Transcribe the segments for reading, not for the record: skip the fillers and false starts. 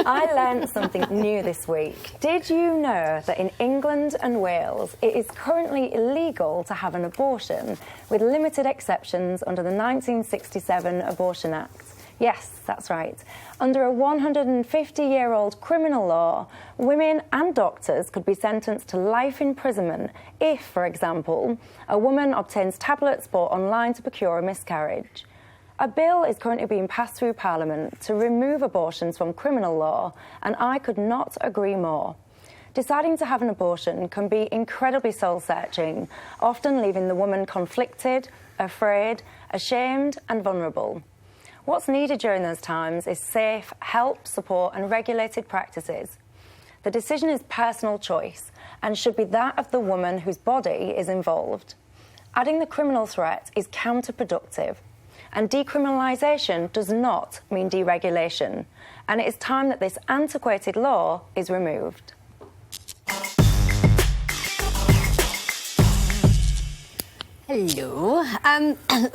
I learned something new this week. Did you know that in England and Wales, it is currently illegal to have an abortion, with limited exceptions under the 1967 Abortion Act? Yes, that's right. Under a 150-year-old criminal law, women and doctors could be sentenced to life imprisonment if, for example, a woman obtains tablets bought online to procure a miscarriage. A bill is currently being passed through Parliament to remove abortions from criminal law, and I could not agree more. Deciding to have an abortion can be incredibly soul-searching, often leaving the woman conflicted, afraid, ashamed and vulnerable. What's needed during those times is safe help, support and regulated practices. The decision is personal choice and should be that of the woman whose body is involved. Adding the criminal threat is counterproductive, and decriminalisation does not mean deregulation, and it is time that this antiquated law is removed. Hello.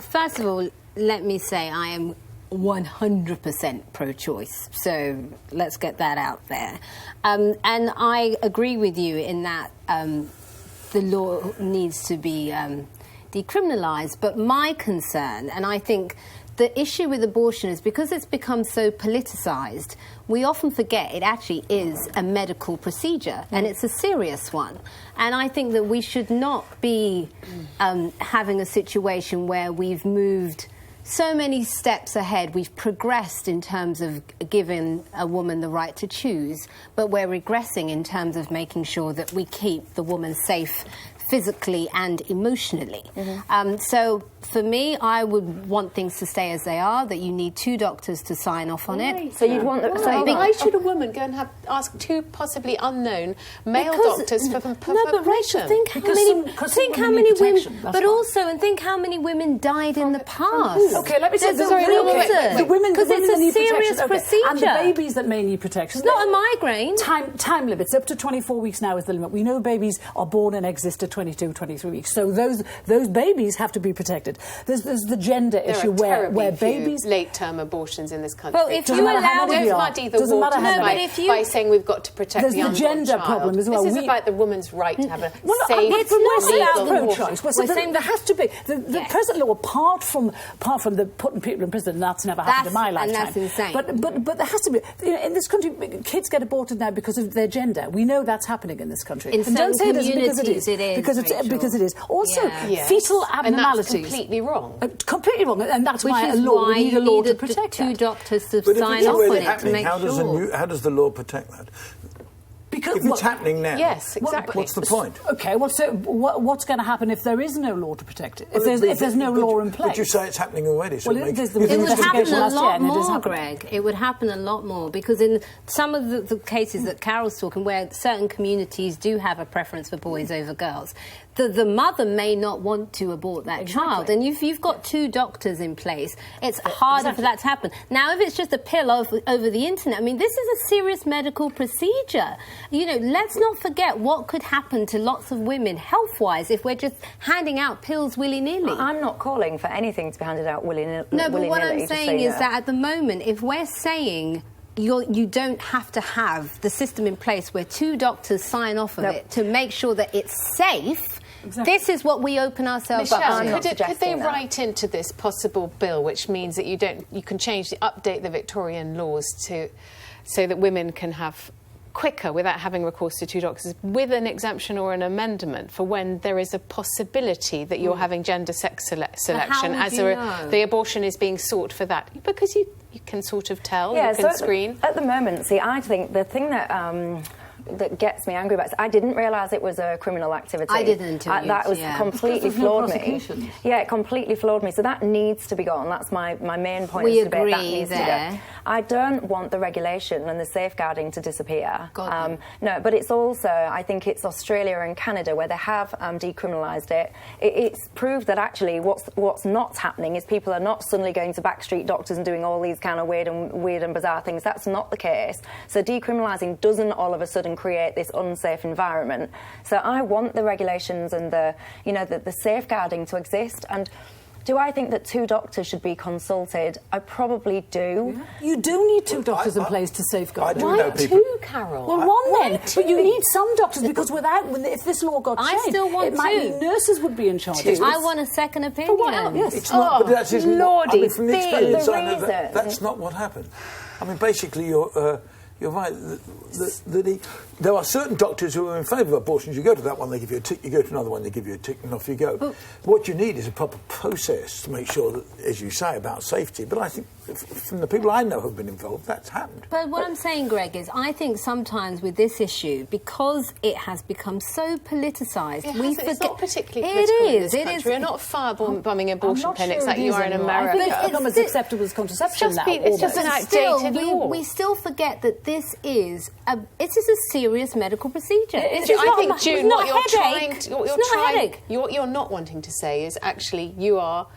First of all, let me say I am 100% pro-choice, so let's get that out there. And I agree with you in that the law needs to be decriminalised, but my concern, and I think the issue with abortion is because it's become so politicised, we often forget it actually is a medical procedure, and it's a serious one. And I think that we should not be having a situation where we've moved so many steps ahead. We've progressed in terms of giving a woman the right to choose, but we're regressing in terms of making sure that we keep the woman safe physically and emotionally. So for me, I would want things to stay as they are, that you need 2 doctors to sign off on it. So you'd want... Why should a woman go and ask 2 possibly unknown male doctors for permission? No, but Rachel, think how many women... But also, and think how many women died in the past. Okay, let me say... The women... Because it's a serious procedure. And the babies that may need protection. It's not a migraine. Time limits. Up to 24 weeks now is the limit. We know babies are born and exist at 22, 23 weeks. So those babies have to be protected. There's the gender issue where babies... late-term abortions in this country. Well, if you allow... Don't muddy the waters by saying we've got to protect the unborn child. There's the gender problem as well. This is about the woman's right to have a safe, it's not legal pro-choice. We're saying there has to be... The present law, apart from the putting people in prison, that's never happened in my lifetime. And that's insane. But there has to be... in this country, kids get aborted now because of their gender. We know that's happening in this country. In certain communities it is. Because it is. Also, fetal abnormalities. And that's completely wrong. Completely wrong, and that's Which why is a law, why we need a law to protect 2 doctors to but sign off on it to make sure. How does the law protect that? Because if it's happening now, yes, exactly. What's the point? Okay, what's going to happen if there is no law to protect it? If there's no law in place? But you say it's happening already. So well, it would happen a lot more, Greg. It would happen a lot more because in some of the cases that Carol's talking, where certain communities do have a preference for boys over girls, the mother may not want to abort that child. And if you've got 2 doctors in place, it's harder for that to happen. Now, if it's just a pill over the internet, I mean, this is a serious medical procedure. You know, let's not forget what could happen to lots of women health-wise if we're just handing out pills willy-nilly. I'm not calling for anything to be handed out willy-nilly. No, but what I'm saying is that at the moment, if we're saying... You don't have to have the system in place where 2 doctors sign off of it to make sure that it's safe. Exactly. This is what we open ourselves up to. Could they write into this possible bill, which means that you can update the Victorian laws so that women can have quicker without having recourse to 2 doctors, with an exemption or an amendment for when there is a possibility that you're having gender sex selection as the abortion is being sought for that? Because you can sort of tell, you can screen. At the moment, I think the thing that gets me angry about it, I didn't realise it was a criminal activity. I didn't until that was completely floored me. Yeah, it completely floored me. So that needs to be gone. That's my main point. We of debate. agree That needs there. to go. I don't want the regulation and the safeguarding to disappear. No, but it's also, I think it's Australia and Canada where they have decriminalised it. It's proved that actually what's not happening is people are not suddenly going to backstreet doctors and doing all these kind of weird and bizarre things. That's not the case. So decriminalising doesn't all of a sudden create this unsafe environment. So I want the regulations and the safeguarding to exist. And Do I think that 2 doctors should be consulted? I probably do. Yeah. You do need 2 doctors in place to safeguard. I do Why know people. 2, Carol? Well, one then. But you need some doctors because if this law got I changed, still want it might 2. mean nurses would be in charge. I want a second opinion. what else? Yes. It's not, but that isn't what, I mean, from the the experience I know reason- that's not what happened. I mean, basically, you're right. There are certain doctors who are in favour of abortions. You go to that one, they give you a tick. You go to another one, they give you a tick, and off you go. But what you need is a proper process to make sure that, as you say, about safety. But I think from the people I know who've been involved, that's happened. But what I'm saying, Greg, is I think sometimes with this issue, because it has become so politicised, It's not particularly It political in is. this country. We're not firebombing abortion not clinics sure like it you is are in anymore. I America. think it's become as acceptable as contraception now. it's just an almost. outdated law. we still forget that this is a serious medical procedure. It's I not think, a, June, it's not what you're a headache. trying to, what It's you're not a trying, headache. what you're not wanting to say is actually you are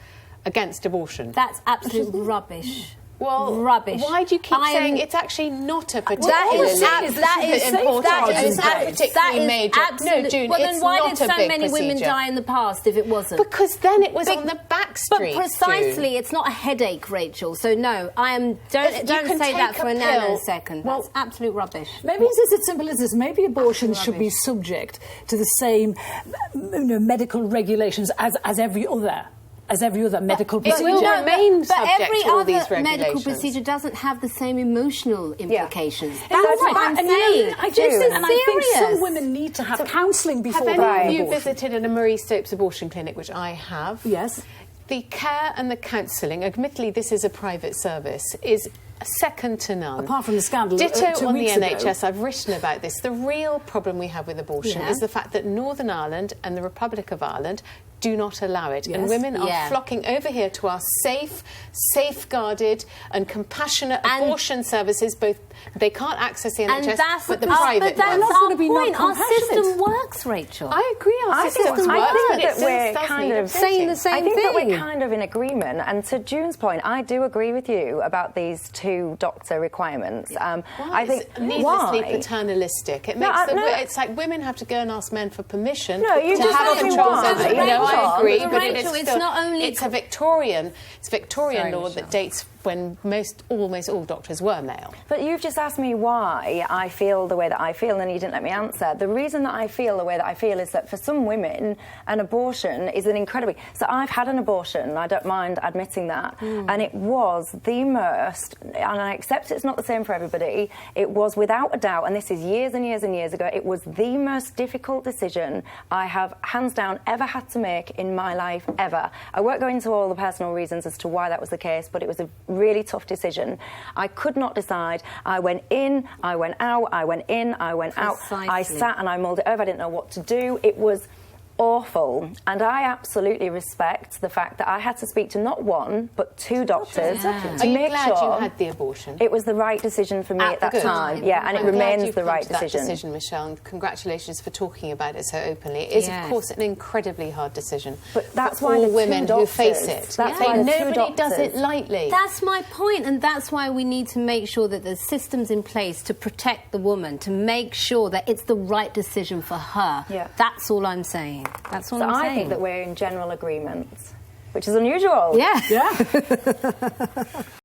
against abortion. That's absolute rubbish. Well, rubbish. Why do you keep I am- saying it's actually not a That particularly is important? It's not particularly major. Absolute. No, June, well, then it's why not did a so big many women procedure. die in the past if it wasn't? Because then it was on the back But streets. precisely, June. it's not a headache, Rachel. So no, I am. Don't You say can that take for a a pill. nanosecond. Well- That's absolute rubbish. Maybe it's just as simple as this. Maybe abortions should be rubbish. subject to the same medical regulations as every other medical It procedure. will remain but subject every to all other these medical regulations. procedure doesn't have the same emotional implications. And That's that's what right. I'm And saying. I This is and I think some serious. women need to have counselling before Have they any have of you abortion. visited a Marie Stopes abortion clinic, which I have? Yes. The care and the counselling, admittedly this is a private service, is second to none. Apart from the scandal Ditto 2 on the weeks ago. NHS, I've written about this. The real problem we have with abortion Yeah. is the fact that Northern Ireland and the Republic of Ireland do not allow it. And Yes. women are Yeah. flocking over here to our safe, safeguarded and compassionate abortion services. Both they can't access the NHS, And that's but the but private that's ones. not our gonna be point. not Our compassionate. system works, Rachel. I agree, our I system think- works, I think but it that still we're does kind need of saying the updating. same I think that thing. we're kind of in agreement. And to June's point, I do agree with you about these 2 doctor requirements. I think It's needlessly why? paternalistic. It No, makes no. it's like women have to go and ask men for permission No, you to just have asked me controls why. over them. Rachel, No, I agree, but but Rachel, it's it's still, not only- it's a Victorian Sorry, law that Michelle. dates when almost all doctors were male. But you've just asked me why I feel the way that I feel, and you didn't let me answer. The reason that I feel the way that I feel is that for some women, an abortion is an incredibly... So I've had an abortion, I don't mind admitting that, and it was the most, and I accept it's not the same for everybody, it was without a doubt, and this is years and years and years ago, it was the most difficult decision I have, hands down, ever had to make in my life, ever. I won't go into all the personal reasons as to why that was the case, but it was a really tough decision. I could not decide. I went in, I went out, I went in, I went out. I Precisely. sat and I mulled it over. I didn't know what to do. It was awful. And I absolutely respect the fact that I had to speak to not 1, but 2 doctors to Are you make glad sure you had the abortion? it was the right decision for me at that Good. time. Yeah, and it I'm glad remains you've the come right to that decision. decision, Michelle, and congratulations for talking about it so openly. It is, Yes. of course, an incredibly hard decision But that's for why all the 2 women who face doctors- it. that's why the 2 Nobody does it doctors- lightly. That's my point, and that's why we need to make sure that there's systems in place to protect the woman, to make sure that it's the right decision for her. Yeah. That's all I'm saying. That's all So I'm I saying. think that we're in general agreement, which is unusual. Yeah. Yeah.